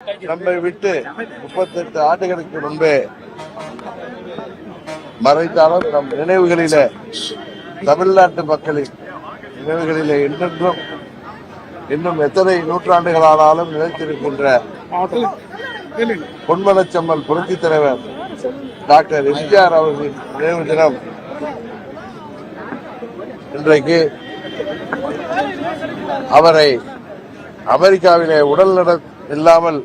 நம்மை விட்டு 38 ஆண்டுகளுக்கு முன்பே மறைந்தாலும் நம் நினைவுகளிலே, தமிழ்நாட்டு மக்களின் நினைவுகளிலே என்றென்றும் இன்னும் எத்தனை நூற்றாண்டுகளானாலும் நிலைத்திருக்கின்ற பொன்மனச்செம்மல் புரட்சித் தலைவர் டாக்டர் எம்ஜிஆர் அவர்களின் நினைவு தினம் இன்றைக்கு. அவரை அமெரிக்காவிலே உடல்நலம் இல்லாமல்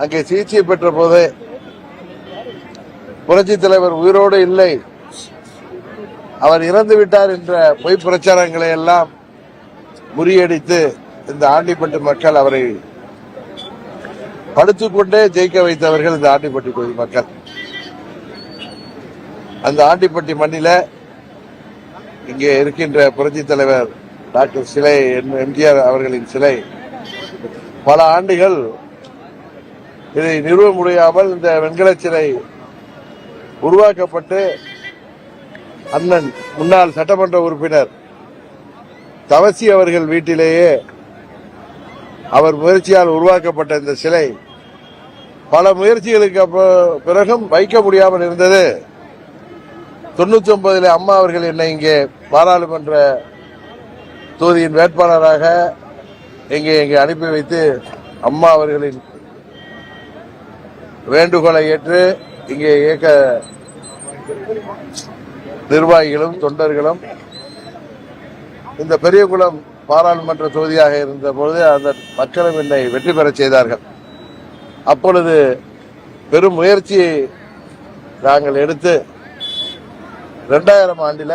அங்கே சிகிச்சை பெற்ற போது புரட்சித் தலைவர் உயிரோடு இல்லை, அவர் இறந்து விட்டார் என்ற பொய் பிரச்சாரங்களை எல்லாம் முறியடித்து இந்த ஆண்டிப்பட்டி மக்கள் அவரை படுத்துக்கொண்டே ஜெயிக்க வைத்தவர்கள் இந்த ஆண்டிப்பட்டி தொகுதி மக்கள். அந்த ஆண்டிப்பட்டி மண்ணில இங்கே இருக்கின்ற புரட்சித் தலைவர் டாக்டர் சிலை எம்ஜிஆர் அவர்களின் சிலை பல ஆண்டுகள் இதை நிறுவ முடியாமல் இந்த வெண்கல சிலை உருவாக்கப்பட்டு அண்ணன் முன்னாள் சட்டமன்ற உறுப்பினர் தவசி அவர்கள் வீட்டிலேயே அவர் முயற்சியால் உருவாக்கப்பட்ட இந்த சிலை பல முயற்சிகளுக்கு பிறகும் வைக்க முடியாமல் இருந்தது. 99 அம்மா அவர்கள் என்னை இங்கே பாராளுமன்ற தொகுதியின் வேட்பாளராக இங்கே அனுப்பி வைத்து அம்மா அவர்களின் வேண்டுகோளை ஏற்று இங்கே இயக்க நிர்வாகிகளும் தொண்டர்களும் இந்த பெரியகுளம் பாராளுமன்ற தொகுதியாக இருந்த பொழுது அந்த மக்களும் என்னை வெற்றி பெறச் செய்தார்கள். அப்பொழுது பெரும் முயற்சியை நாங்கள் எடுத்து 2000 ஆண்டில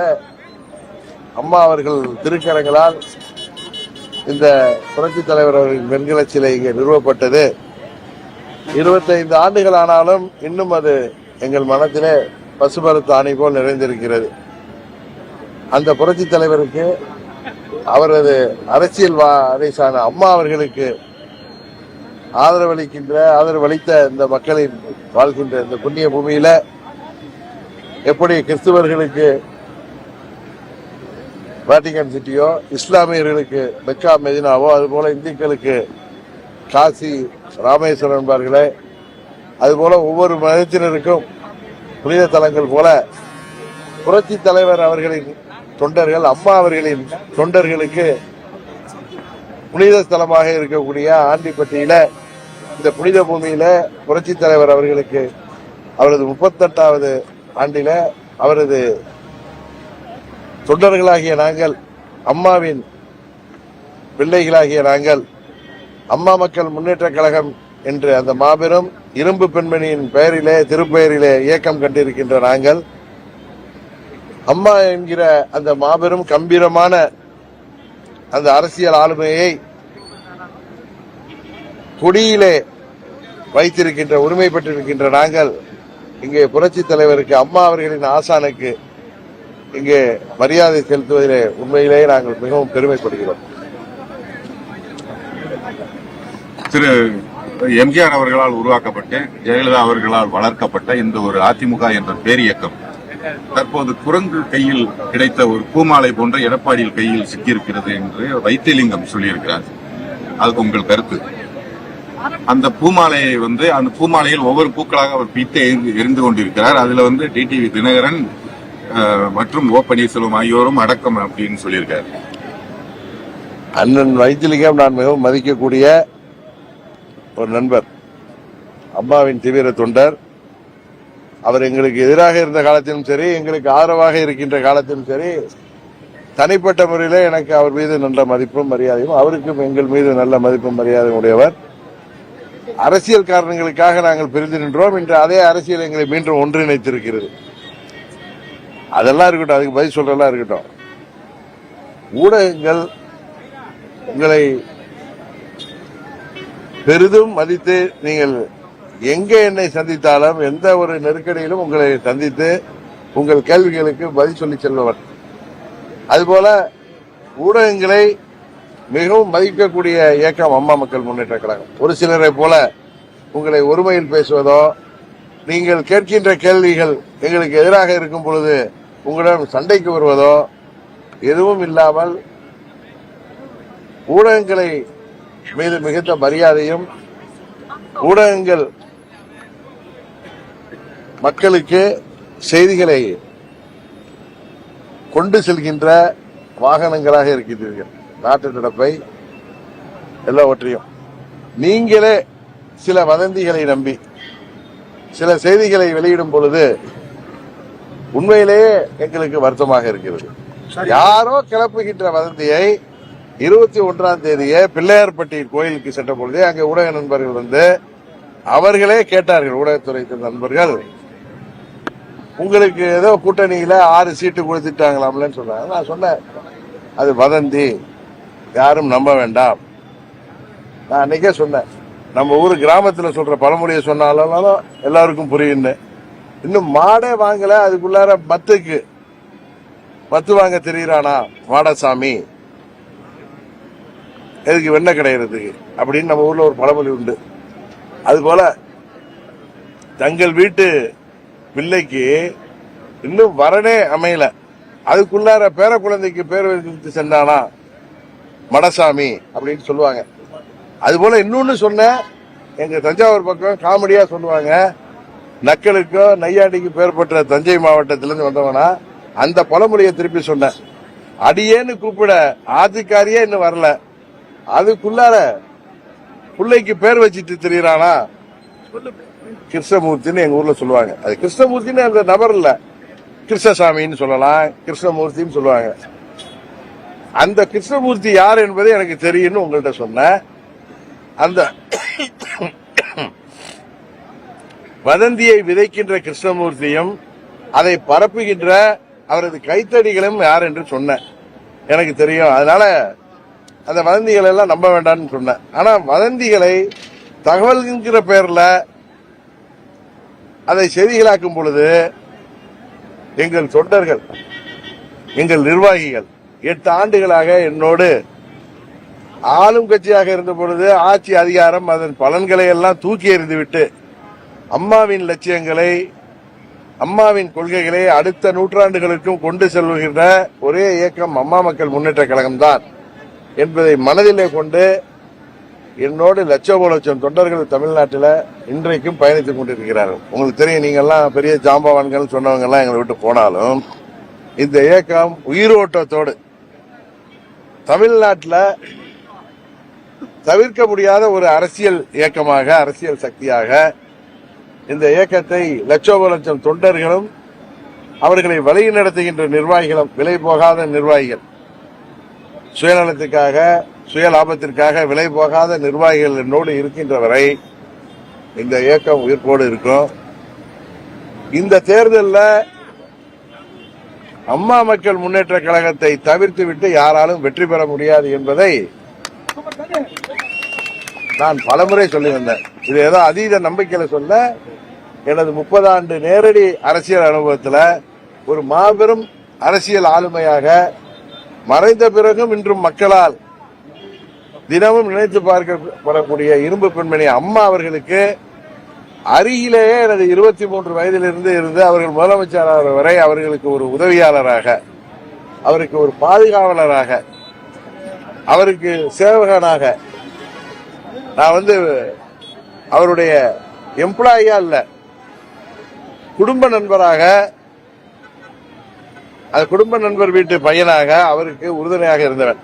அம்மா அவர்கள் திருக்கரங்களால் இந்த புரட்சித் தலைவர் அவர்களின் வெண்கல சிலை இங்கே நிறுவப்பட்டது. 25 ஆண்டுகள் ஆனாலும் இன்னும் அது எங்கள் மனத்திலே பசுமரத்து ஆணை போல் நிறைந்திருக்கிறது. அந்த புரட்சித் தலைவருக்கு, அவரது அரசியல் வாரிசான அம்மா அவர்களுக்கு ஆதரவளித்த இந்த மக்களின் வாழ்கின்ற இந்த புண்ணிய பூமியில எப்படி கிறிஸ்துவர்களுக்கு வாட்டிகன் சிட்டியோ, இஸ்லாமியர்களுக்கு மெக்கா மெதினாவோ, அதுபோல இந்துக்களுக்கு காசி ராமேஸ்வரம் என்பார்களே, அதுபோல ஒவ்வொரு மதத்தினருக்கும் புனித தலங்கள் போல புரட்சி தலைவர் அவர்களின் தொண்டர்கள், அம்மா அவர்களின் தொண்டர்களுக்கு புனித ஸ்தலமாக இருக்கக்கூடிய ஆண்டிப்பட்டியில, இந்த புனித பூமியில புரட்சி தலைவர் அவர்களுக்கு அவரது 38வது ஆண்டில அவரது தொண்டர்களாகிய நாங்கள், அம்மாவின் பிள்ளைகளாகிய நாங்கள், அம்மா மக்கள் முன்னேற்ற கழகம் என்று அந்த மாபெரும் இரும்பு பெண்மணியின் பெயரிலே, திருப்பெயரிலே இயக்கம் கண்டிருக்கின்ற நாங்கள், அம்மா என்கிற அந்த மாபெரும் கம்பீரமான அந்த அரசியல் ஆளுமையை கொடியிலே வைத்திருக்கின்ற உரிமை பெற்றிருக்கின்ற நாங்கள் இங்கே புரட்சித் தலைவருக்கு, அம்மா அவர்களின் ஆசானுக்கு இங்கே மரியாதை செலுத்துவதிலே உண்மையிலேயே நாங்கள் மிகவும் பெருமைப்படுகிறோம். திரு எம்ஜிஆர் அவர்களால் உருவாக்கப்பட்டு ஜெயலலிதா அவர்களால் வளர்க்கப்பட்ட இந்த ஒரு அதிமுக என்ற பேரியக்கம் தற்போது குரங்கு கையில் கிடைத்த ஒரு பூமாலை போன்ற எடப்பாடியில் கையில் சிக்கியிருக்கிறது என்று வைத்தியலிங்கம் சொல்லியிருக்கிறார். அதுக்கு உங்கள் கருத்து? அந்த பூமாலையை அந்த பூமாலையில் ஒவ்வொரு பூக்களாக அவர் பித்தே எரிந்து கொண்டிருக்கிறார். அதுல டிடிவி தினகரன் மற்றும் ஓ பன்னீர்செல்வம் ஆகியோரும் அடக்கம் அப்படின்னு சொல்லியிருக்காரு. அண்ணன் வைத்திலிங்கம் நான் மிகவும் மதிக்கக்கூடிய ஒரு நண்பர், அம்மாவின் தீவிர தொண்டர். அவர் எங்களுக்கு எதிராக இருந்த காலத்திலும் சரி, எங்களுக்கு ஆதரவாக இருக்கின்ற காலத்திலும் சரி, தனிப்பட்ட முறையில எனக்கு அவர் மீது நல்ல மதிப்பும் மரியாதையும், அவருக்கும் எங்கள் மீது நல்ல மதிப்பும் மரியாதையும் உடையவர். அரசியல் காரணங்களுக்காக நாங்கள் பிரிந்து நின்றோம். இன்று அதே அரசியல் எங்களை மீண்டும் ஒன்றிணைத்திருக்கிறது. அதெல்லாம் இருக்கட்டும், அதுக்கு பதில் சொல்றதெல்லாம் இருக்கட்டும். ஊடகங்கள் உங்களை பெரிதும் மதித்து, நீங்கள் எங்கே என்னை சந்தித்தாலும், எந்த ஒரு நெருக்கடியிலும் உங்களை சந்தித்து உங்கள் கேள்விகளுக்கு பதில் சொல்லி செல்பவர். அதுபோல ஊடகங்களை மிகவும் மதிக்கக்கூடிய இயக்கம் அம்மா மக்கள் முன்னேற்ற கழகம். ஒரு சிலரை போல உங்களை ஒருமையில் பேசுவதோ, நீங்கள் கேட்கின்ற கேள்விகள் எங்களுக்கு எதிராக இருக்கும் பொழுது உங்களிடம் சண்டைக்கு வருவதோ எதுவும் இல்லாமல் ஊடகங்களை மீது மிகுந்த மரியாதையும் ஊடகங்கள் மக்களுக்கு செய்திகளை கொண்டு செல்கின்ற வாகனங்களாக இருக்கிறீர்கள். நாட்டு நடப்பை எல்லாவற்றையும் நீங்களே சில வதந்திகளை நம்பி சில செய்திகளை வெளியிடும் பொழுது உண்மையிலேயே எங்களுக்கு வருத்தமாக இருக்கிறது. யாரோ கிளப்புகின்ற வதந்தியை 21ஆம் தேதியே பிள்ளையார்பட்டி கோயிலுக்கு சென்ற பொழுதே அங்கே ஊடக நண்பர்கள் வந்து அவர்களே கேட்டார்கள், ஊடகத்துறை நண்பர்கள், உங்களுக்கு ஏதோ கூட்டணியில 6 சீட்டு கொடுத்துட்டாங்களாம்லன்னு சொன்னாங்க. நான் சொன்னேன், அது வதந்தி, யாரும் நம்ப வேண்டாம். நான் அன்னைக்கே சொன்னேன், நம்ம ஊர் கிராமத்துல சொல்ற பழமொழியை சொன்னாலும் எல்லாருக்கும் புரியுன்னு. இன்னும் மாடே வாங்கல, அதுக்குள்ளார மத்து வாங்க தெரியுறானா மாடசாமி, எதுக்கு வெண்ணெய் கிடைக்கிறதுக்கு அப்படின்னு நம்ம ஊர்ல ஒரு பழமொழி உண்டு. அதுபோல தங்கள் வீட்டு பிள்ளைக்கு இன்னும் வரனே அமையல, அதுக்குள்ளார பேர குழந்தைக்கு பேர் வைத்து சென்றானா மடசாமி அப்படின்னு சொல்லுவாங்க. அதுபோல இன்னொன்னு சொன்ன, எங்க தஞ்சாவூர் பக்கம் காமெடியா சொல்லுவாங்க, நக்கலுக்கோ நையாண்டிக்கு பேர் பெற்ற தஞ்சை மாவட்டத்திலிருந்து வந்தவனா அந்த பழமொழியை திருப்பி சொன்ன. அடியேன்னு கூப்பிட ஆதிக்காரியே இன்னும் வரல, அதுக்குள்ளார பிள்ளைக்கு பேர் வச்சிட்டு தெரியுறானா கிருஷ்ணமூர்த்தின்னு எங்க ஊர்ல சொல்லுவாங்க. அது கிருஷ்ணமூர்த்தின்னு அந்த நபர் இல்ல, கிருஷ்ணசாமின்னு சொல்லலாம், கிருஷ்ணமூர்த்தின்னு சொல்லுவாங்க. அந்த கிருஷ்ணமூர்த்தி யார் என்பது எனக்கு தெரியும்னு உங்கள்கிட்ட சொன்ன. அந்த வதந்தியை விதைக்கின்ற கிருஷ்ணமூர்த்தியும் அதை பரப்புகின்ற அவரது கைத்தடிகளும் யார் என்று சொன்ன எனக்கு தெரியும். அதனால அந்த வதந்திகளை எல்லாம் நம்ப வேண்டாம்னு சொன்னேன். ஆனா வதந்திகளை தகவல்கிற பெயர்ல அதை செய்திகளாக்கும் பொழுது எங்கள் தொண்டர்கள், எங்கள் நிர்வாகிகள் 8 ஆண்டுகளாக என்னோடு ஆளும் கட்சியாக இருந்த பொழுது ஆட்சி அதிகாரம் அதன் பலன்களை எல்லாம் தூக்கி எறிந்துவிட்டு அம்மாவின் லட்சியங்களை, அம்மாவின் கொள்கைகளை அடுத்த நூற்றாண்டுகளுக்கும் கொண்டு செல்கின்ற ஒரே இயக்கம் அம்மா மக்கள் முன்னேற்ற கழகம் தான் என்பதை மனதிலே கொண்டு என்னோடு லட்சம் தொண்டர்கள் தமிழ்நாட்டில் இன்றைக்கும் பயணித்துக் கொண்டிருக்கிறார்கள். உங்களுக்கு தெரியும், நீங்க எல்லாம் பெரிய ஜாம்பவான்கள் சொன்னவங்க எல்லாம் எங்களை விட்டு போனாலும் இந்த இயக்கம் உயிரோட்டத்தோடு தமிழ்நாட்டில் தவிர்க்க முடியாத ஒரு அரசியல் இயக்கமாக, அரசியல் சக்தியாக இந்த இயக்கத்தை லட்சம் தொண்டர்களும் அவர்களை வழி நடத்துகின்ற நிர்வாகிகளும், விலை போகாத நிர்வாகிகள், சுயநலத்துக்காக சுய லாபத்திற்காக விலை போகாத நிர்வாகிகள் என்னோடு இருக்கின்ற வரை இந்த இயக்கம் உயிர்ப்போடு இருக்கும். இந்த தேர்தலில் அம்மா மக்கள் முன்னேற்ற கழகத்தை தவிர்த்துவிட்டு யாராலும் வெற்றி பெற முடியாது என்பதை நான் பலமுறை சொல்லி வந்தேன். இது ஏதோ அதீத நம்பிக்கையில சொல்ல, எனது 30 ஆண்டு நேரடி அரசியல் அனுபவத்தில் ஒரு மாபெரும் அரசியல் ஆளுமையாக மறைந்த பிறகும் இன்றும் மக்களால் தினமும் நினைத்து பார்க்கப்படக்கூடிய இரும்பு பெண்மணி அம்மா அவர்களுக்கு அருகிலேயே எனது 23 வயதிலிருந்து இருந்து அவர்கள் முதலமைச்சராக வரை அவர்களுக்கு ஒரு உதவியாளராக, அவருக்கு ஒரு பாதுகாவலராக, அவருக்கு சேவகனாக, நான் அவருடைய எம்ப்ளாயியா இல்ல, குடும்ப நண்பராக, அது குடும்ப நண்பர் வீட்டு பையனாக அவருக்கு உறுதுணையாக இருந்தவன்.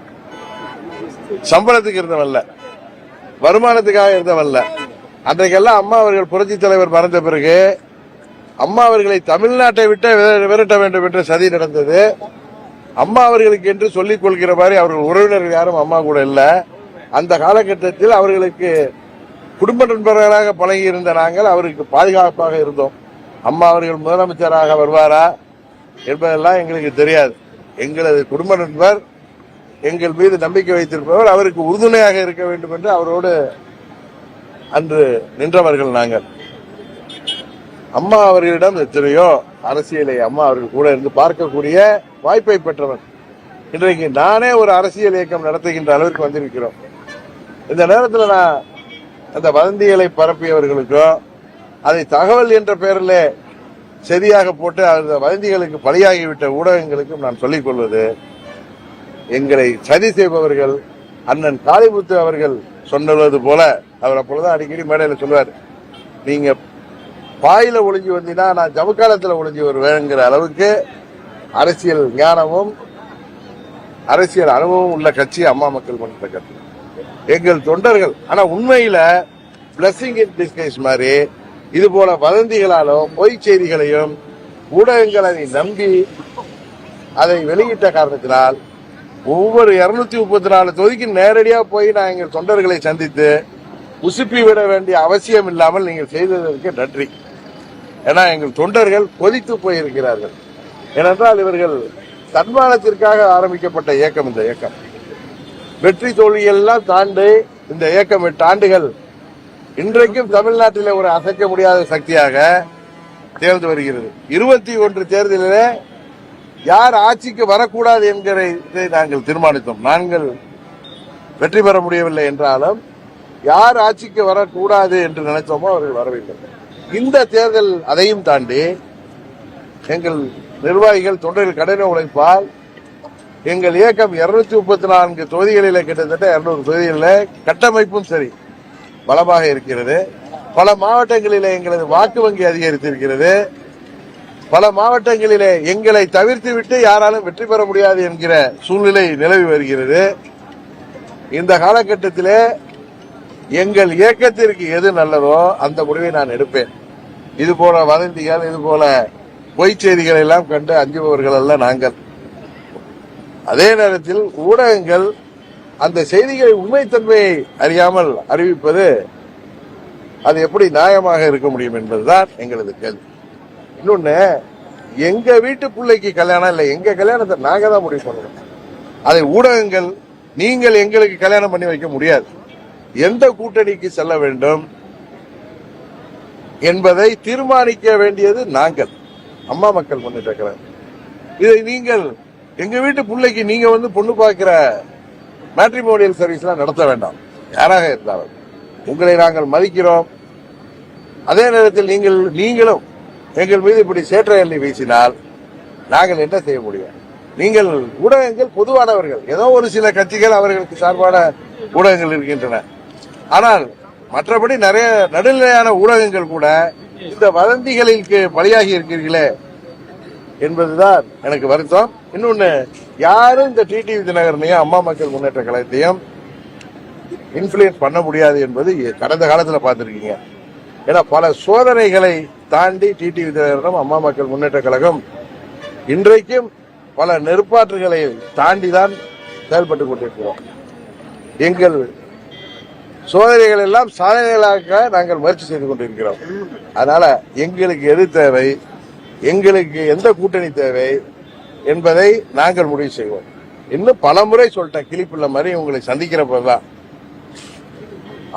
சம்பளத்துக்கு இருந்தவன்ல, வருமானத்துக்காக இருந்தவன்ல. அன்றைக்கெல்லாம் அம்மா அவர்கள் புரட்சி தலைவர் மறைந்த பிறகு அம்மா அவர்களை தமிழ்நாட்டை விட்டு விரட்ட வேண்டும் என்ற சதி நடந்தது. அம்மா அவர்களுக்கு என்று சொல்லிக் கொள்கிற மாதிரி அவர்கள் உறவினர்கள் யாரும் அம்மா கூட இல்ல. அந்த காலகட்டத்தில் அவர்களுக்கு குடும்ப நண்பர்களாக பழகி இருந்த நாங்கள் அவருக்கு பாதுகாப்பாக இருந்தோம். அம்மா அவர்கள் முதலமைச்சராக வருவாரா என்பதெல்லாம் எங்களுக்கு தெரியாது. எங்களது குடும்ப நண்பர், எங்கள் மீது நம்பிக்கை வைத்திருப்பவர், அவருக்கு உறுதுணையாக இருக்க வேண்டும் என்று அவரோடு அன்று நின்றவர்கள் நாங்கள். அம்மா அவர்களிடம் எத்தனையோ அரசியலை அம்மா அவர்கள் கூட இருந்து பார்க்கக்கூடிய வாய்ப்பை பெற்றவர். இன்றைக்கு நானே ஒரு அரசியல் இயக்கம் நடத்துகின்ற அளவிற்கு வந்திருக்கிறோம். இந்த நேரத்தில் நான் அந்த வதந்திகளை பரப்பியவர்களுக்கோ அதை தகவல் என்ற பெயரில் சரியாக போட்டு அந்த வதந்திகளுக்கு பலியாகிவிட்ட ஊடகங்களுக்கும் நான் சொல்லிக் கொள்வது, எங்களை சதி செய்பவர்கள் அண்ணன் காளிமுத்து அவர்கள் சொன்னது போல அவர் அப்பொழுதுதான் அடிக்கடி மேடையில சொல்லுவார், நீங்க பாயில ஒளிஞ்சு வந்தீங்கன்னா நான் ஜமுக்காலத்துல ஒளிஞ்சு வருவேங்கிற அளவுக்கு அரசியல் ஞானமும் அரசியல் அனுபவம் உள்ள கட்சி அம்மா மக்கள் முன்னேற்ற கட்சி. எங்கள் தொண்டர்கள் ஆனா உண்மையில பிளஸிங் இன் டிஸ்கைஸ் மாதிரி இது போல வதந்திகளாலும் பொய் செய்திகளையும் ஊடகங்களை நம்பி அதை வெளியிட்ட காரணத்தினால் ஒவ்வொரு 234 தொகுதிக்கு நேரடியாக போய் நான் எங்கள் தொண்டர்களை சந்தித்து உசுப்பி விட வேண்டிய அவசியம் இல்லாமல் நீங்கள் செய்ததற்கு நன்றி. ஏன்னா எங்கள் தொண்டர்கள் கொதித்து போயிருக்கிறார்கள். ஏனென்றால் இவர்கள் தன்மானத்திற்காக ஆரம்பிக்கப்பட்ட இயக்கம். இந்த இயக்கம் வெற்றி தோல்வியெல்லாம் தாண்டி இந்த இயக்கம் 8 ஆண்டுகள் இன்றைக்கும் தமிழ்நாட்டில் ஒரு அசைக்க முடியாத சக்தியாக தேர்ந்து வருகிறது. 21 தேர்தலில் யார் ஆட்சிக்கு வரக்கூடாது என்கிறதை நாங்கள் தீர்மானித்தோம். நாங்கள் வெற்றி பெற முடியவில்லை என்றாலும் யார் ஆட்சிக்கு வரக்கூடாது என்று நினைத்தோமோ அவர்கள் வரவில்லை. இந்த தேர்தல் அதையும் தாண்டி எங்கள் நிர்வாகிகள் தொண்டர்கள் கடின உழைப்பால் எங்கள் இயக்கம் 234 தொகுதிகளில் கிட்டத்தட்ட 200 தொகுதிகளில் கட்டமைப்பும் சரி பலமாக இருக்கிறது. பல மாவட்டங்களிலே எங்களது வாக்கு வங்கி அதிகரித்திருக்கிறது. பல மாவட்டங்களிலே எங்களை தவிர்த்து விட்டு யாராலும் வெற்றி பெற முடியாது என்கிற சூழ்நிலை நிலவி வருகிறது. இந்த காலகட்டத்திலே எங்கள் இயக்கத்திற்கு எது நல்லதோ அந்த முடிவை நான் எடுப்பேன். இது போல வதந்திகள், இது போல பொய்ச் செய்திகள் எல்லாம் கண்டு அஞ்சுபவர்கள் அல்ல நாங்கள். அதே நேரத்தில் ஊடகங்கள் அந்த செய்திகளை உண்மைத்தன்மையை அறியாமல் அறிவிப்பது அது எப்படி நியாயமாக இருக்க முடியும் என்பதுதான் எங்களது கேள்வி. இன்னொன்னு, எங்க வீட்டு பிள்ளைக்கு கல்யாணம் இல்லை, எங்க கல்யாணத்தை நாங்க தான் முடிவு பண்ணணும். அதை ஊடகங்கள் நீங்கள் எங்களுக்கு கல்யாணம் பண்ணி வைக்க முடியாது. எந்த கூட்டணிக்கு செல்ல வேண்டும் என்பதை தீர்மானிக்க வேண்டியது நாங்கள், அம்மா மக்கள் முன்னேற்ற கழகம். இதை நீங்கள் எங்க வீட்டு பிள்ளைக்கு நீங்க வந்து பொண்ணு பார்க்கிற மேட்ரிமோனியல் சர்வீஸ் எல்லாம் நடத்த வேண்டாம். யாராக இருந்தாலும் உங்களை நாங்கள் மதிக்கிறோம். அதே நேரத்தில் நீங்களும் எங்கள் மீது இப்படி சேற்ற எண்ணி வீசினால் நாங்கள் என்ன செய்ய முடியும்? நீங்கள் ஊடகங்கள் பொதுவானவர்கள், ஏதோ ஒரு சில கட்சிகள் அவர்களுக்கு சார்பான ஊடகங்கள் இருக்கின்றன. ஆனால் மற்றபடி நிறைய நடுநிலையான ஊடகங்கள் கூட இந்த வதந்திகளுக்கு பலியாகி இருக்கிறீர்களே என்பதுதான் எனக்கு வருத்தம். இன்னொன்னு, யாரும் இந்த டிடிவி தினகரனையும் அம்மா மக்கள் முன்னேற்ற கழகத்தையும் இன்ஃபுளுயன்ஸ் பண்ண முடியாது என்பது கடந்த காலத்தில் பார்த்திருக்கீங்க. ஏன்னா பல சோதனைகளை தாண்டி டிடிவி தினகரனும் அம்மா மக்கள் முன்னேற்ற கழகம் இன்றைக்கும் பல நெருப்பாற்றுகளை தாண்டிதான் செயல்பட்டு கொண்டிருக்கிறோம். எங்கள் சோதனைகள் எல்லாம் சாதனைகளாக நாங்கள் முயற்சி செய்து கொண்டிருக்கிறோம். அதனால எங்களுக்கு எது தேவை, எங்களுக்கு எந்த கூட்டணி தேவை என்பதை நாங்கள் முடிவு செய்வோம். இன்னும் பல முறை சொல்லிட்டேன், கிளிப்புள்ள மாதிரி உங்களை சந்திக்கிறப்பதான்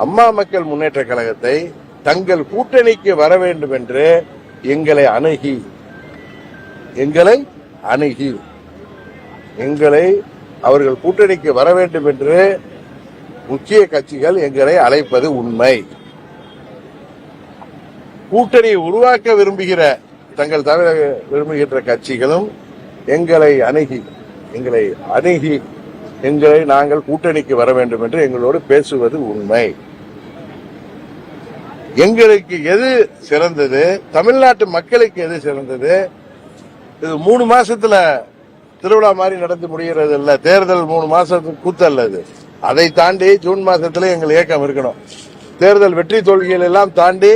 அம்மா மக்கள் முன்னேற்ற கழகத்தை தங்கள் கூட்டணிக்கு வர வேண்டும் என்று எங்களை அவர்கள் கூட்டணிக்கு வர வேண்டும் என்று முக்கிய கட்சிகள் எங்களை அழைப்பது உண்மை. கூட்டணியை உருவாக்க விரும்புகிற தங்கள் தவிர விரும்புகின்ற கட்சிகளும் எங்களை அணுகி நாங்கள் கூட்டணிக்கு வர வேண்டும் என்று எங்களோடு பேசுவது உண்மை. எங்களுக்கு எது சிறந்தது, தமிழ்நாட்டு மக்களுக்கு எது சிறந்தது, இது 3 மாசத்துல திருவிழா மாதிரி நடந்து முடிகிறது இல்ல, தேர்தல் 3 மாசத்துக்கு கூத்தல்லது. அதை தாண்டி ஜூன் மாசத்துல எங்கள் இயக்கம் இருக்கணும். தேர்தல் வெற்றி தோல்விகள் எல்லாம் தாண்டி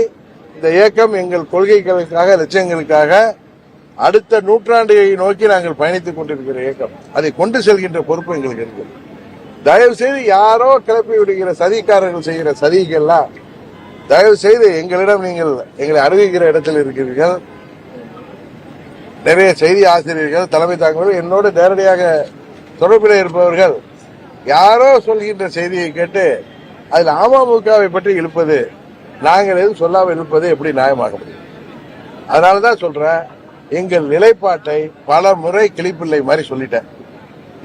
இந்த இயக்கம் எங்கள் கொள்கைகளுக்காக, லட்சியங்களுக்காக அடுத்த நூற்றாண்டை நோக்கி நாங்கள் பயணித்துக் கொண்டிருக்கிற இயக்கம். அதை கொண்டு செல்கின்ற பொறுப்பு எங்களுக்கு இருக்கு. தயவு செய்து யாரோ கிளப்பி விடுகிற சதிக்காரர்கள் செய்கிற சதிகள்லாம் தயவு செய்து எங்களிடம் நீங்கள் எங்களை அறிவிக்கிற இடத்தில் இருக்கிறீர்கள். நிறைய செய்தி ஆசிரியர்கள், தலைமை தாங்குவர்கள், என்னோடு நேரடியாக தொடர்பில் இருப்பவர்கள் யாரோ சொல்கின்ற செய்தியை கேட்டு அதில் அமமுகவை பற்றி இழுப்பது, நாங்கள் எதுவும் சொல்லாமல் இழுப்பது எப்படி நியாயமாக முடியும்? அதனாலதான் சொல்றேன், எங்கள் நிலைப்பாட்டை பல முறை கிளிப்பிள்ளை மாதிரி சொல்லிட்டேன்.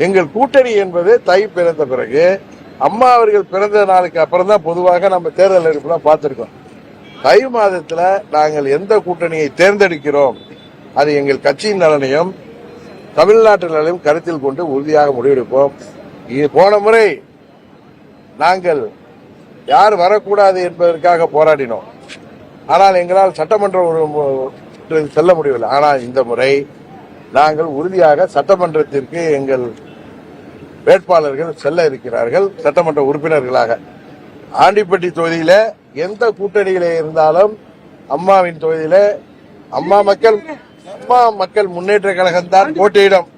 எங்கள் கூட்டணி என்பது தை பிறந்த பிறகு, அம்மா அவர்கள் பிறந்த நாளுக்கு அப்புறம் தான் பொதுவாக நம்ம தேர்தல் அறிவிப்புலாம் பார்த்திருக்கோம். தை மாதத்துல நாங்கள் எந்த கூட்டணியை தேர்ந்தெடுக்கிறோம் அது எங்கள் கட்சியின் நலனையும் தமிழ்நாட்டு நலனையும் கருத்தில் கொண்டு உறுதியாக முடிவெடுப்போம். போன முறை நாங்கள் யார் வரக்கூடாது என்பதற்காக போராடினோம். ஆனால் எங்களால் சட்டமன்றம் செல்ல முடியவில்லை. ஆனால் இந்த முறை நாங்கள் உறுதியாக சட்டமன்றத்திற்கு எங்கள் வேட்பாளர்கள் செல்ல இருக்கிறார்கள் சட்டமன்ற உறுப்பினர்களாக. ஆண்டிப்பட்டி தொகுதியில எந்த கூட்டணியில இருந்தாலும் அம்மாவின் தொகுதியில அம்மா மக்கள் முன்னேற்ற கழகம் தான் போட்டியிடும்.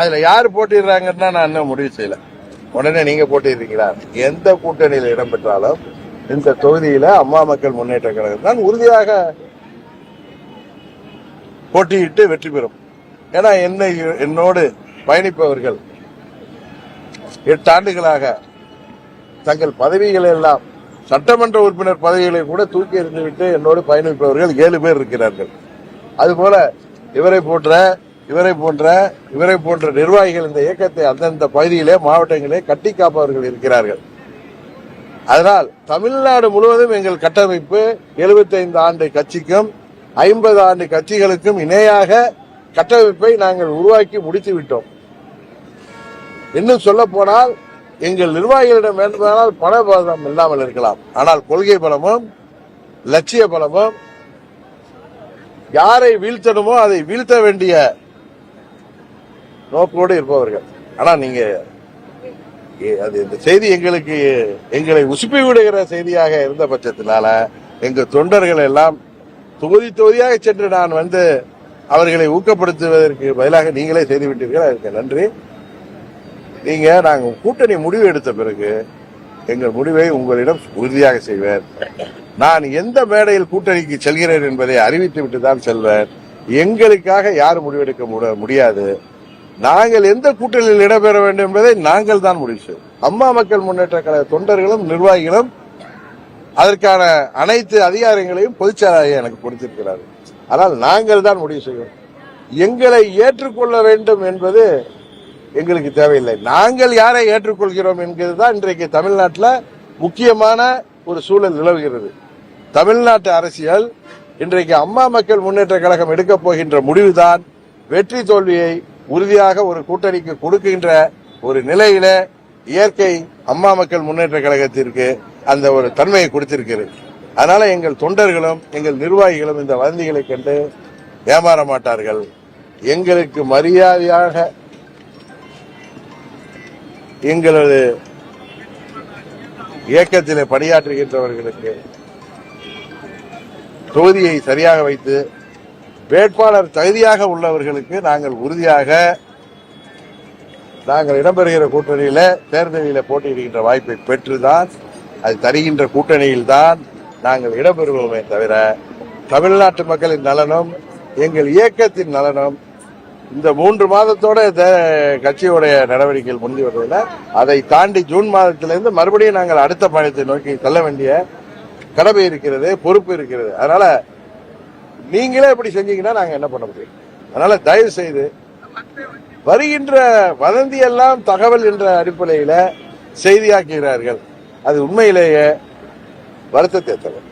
அதுல யாரு போட்டிடுறாங்கன்னா நான் இன்னும் முடிவு செய்யல. உடனே நீங்க போட்டிடுறீங்களா? எந்த கூட்டணியில இடம்பெற்றாலும் இந்த தொகுதியில அம்மா மக்கள் முன்னேற்ற கழகம் தான் உறுதியாக போட்டியிட்டு வெற்றி பெறும். ஏன்னா என்னோடு பயணிப்பவர்கள் 8 ஆண்டுகளாக தங்கள் பதவிகளை எல்லாம் சட்டமன்ற உறுப்பினர் பதவிகளை கூட தூக்கி எறிந்துவிட்டு என்னோடு பயணிப்பவர்கள் 7 பேர் இருக்கிறார்கள். அதுபோல இவரை போன்ற நிர்வாகிகள் இந்த இயக்கத்தை அந்தந்த பகுதியிலே மாவட்டங்களே கட்டி காப்பவர்கள் இருக்கிறார்கள். அதனால் தமிழ்நாடு முழுவதும் எங்கள் கட்டமைப்பு 75 ஆண்டு கட்சிக்கும் 50 ஆண்டு கட்சிகளுக்கும் இணையாக கட்டமைப்பை நாங்கள் உருவாக்கி முடித்து விட்டோம். இன்னும் சொல்ல போனால் எங்கள் நிர்வாகிகளிடம் வேண்டுமானால் பண பலம் இல்லாமல் இருக்கலாம். ஆனால் கொள்கை பலமும் லட்சிய பலமும் யாரை வீழ்த்தணுமோ அதை வீழ்த்த வேண்டிய நோக்கோடு இருப்பவர்கள். ஆனா நீங்க இந்த செய்தி எங்களை உசுப்பி விடுகிற செய்தியாக இருந்த பட்சத்தினால எங்க தொண்டர்கள் எல்லாம் தொகுதியாக சென்று நான் அவர்களை ஊக்கப்படுத்துவதற்கு பதிலாக நீங்களே செய்துவிட்டீர்கள். அதுக்கு நன்றி. நாங்கள் கூட்டணி முடிவு எடுத்த பிறகு எங்கள் முடிவை உங்களிடம் உறுதியாக செய்வேன். நான் எந்த மேடையில் கூட்டணிக்கு செல்கிறேன் என்பதை அறிவித்து விட்டு தான் செல்வேன். எங்களுக்காக யாரும் முடிவெடுக்க முடியாது. நாங்கள் எந்த கூட்டணியில் இடம்பெற வேண்டும் என்பதை நாங்கள் தான் முடிவு செய்வோம். அம்மா மக்கள் முன்னேற்ற கழக தொண்டர்களும் நிர்வாகிகளும் அதற்கான அனைத்து அதிகாரங்களையும் பொதுச்செயலாளர் எனக்கு கொடுத்திருக்கிறார்கள். ஆனால் நாங்கள் தான் முடிவு செய்வோம். எங்களை ஏற்றுக்கொள்ள வேண்டும் என்பது எங்களுக்கு தேவையில்லை. நாங்கள் யாரை ஏற்றுக்கொள்கிறோம் என்கிறதுதான் இன்றைக்கு தமிழ்நாட்டில் முக்கியமான ஒரு சூழல் நிலவுகிறது. தமிழ்நாட்டு அரசியல் இன்றைக்கு அம்மா மக்கள் முன்னேற்ற கழகம் எடுக்கப் போகின்ற முடிவுதான் வெற்றி தோல்வியை உறுதியாக ஒரு கூட்டணிக்கு கொடுக்கின்ற ஒரு நிலையில இயற்கை அம்மா மக்கள் முன்னேற்ற கழகத்திற்கு அந்த ஒரு தன்மையை கொடுத்திருக்கிறது. அதனால எங்கள் தொண்டர்களும் எங்கள் நிர்வாகிகளும் இந்த வதந்திகளை கண்டு ஏமாற மாட்டார்கள். எங்களுக்கு மரியாதையாக எங்களது இயக்கத்திலே பணியாற்றுகின்றவர்களுக்கு தொகுதியை சரியாக வைத்து வேட்பாளர் தகுதியாக உள்ளவர்களுக்கு நாங்கள் உறுதியாக நாங்கள் இடம்பெறுகிற கூட்டணியில தேர்தலில் போட்டியிடுகின்ற வாய்ப்பை பெற்றுதான் அது தருகின்ற கூட்டணியில் தான் நாங்கள் இடம்பெறுவோமே தவிர தமிழ்நாட்டு மக்களின் நலனும் எங்கள் இயக்கத்தின் நலனும் இந்த 3 மாதத்தோட கட்சியுடைய நடவடிக்கைகள் முடிந்து வருவதில்லை. அதை தாண்டி ஜூன் மாதத்திலிருந்து மறுபடியும் நாங்கள் அடுத்த பயணத்தை நோக்கி செல்ல வேண்டிய கடமை இருக்கிறது, பொறுப்பு இருக்கிறது. அதனால நீங்களே இப்படி செஞ்சீங்கன்னா நாங்க என்ன பண்ண முடியும்? அதனால தயவு செய்து வருகின்ற வதந்தி எல்லாம் தகவல் என்ற அடிப்படையில செய்தியாக்குகிறார்கள். அது உண்மையிலேயே வருத்தத்தை தரும்.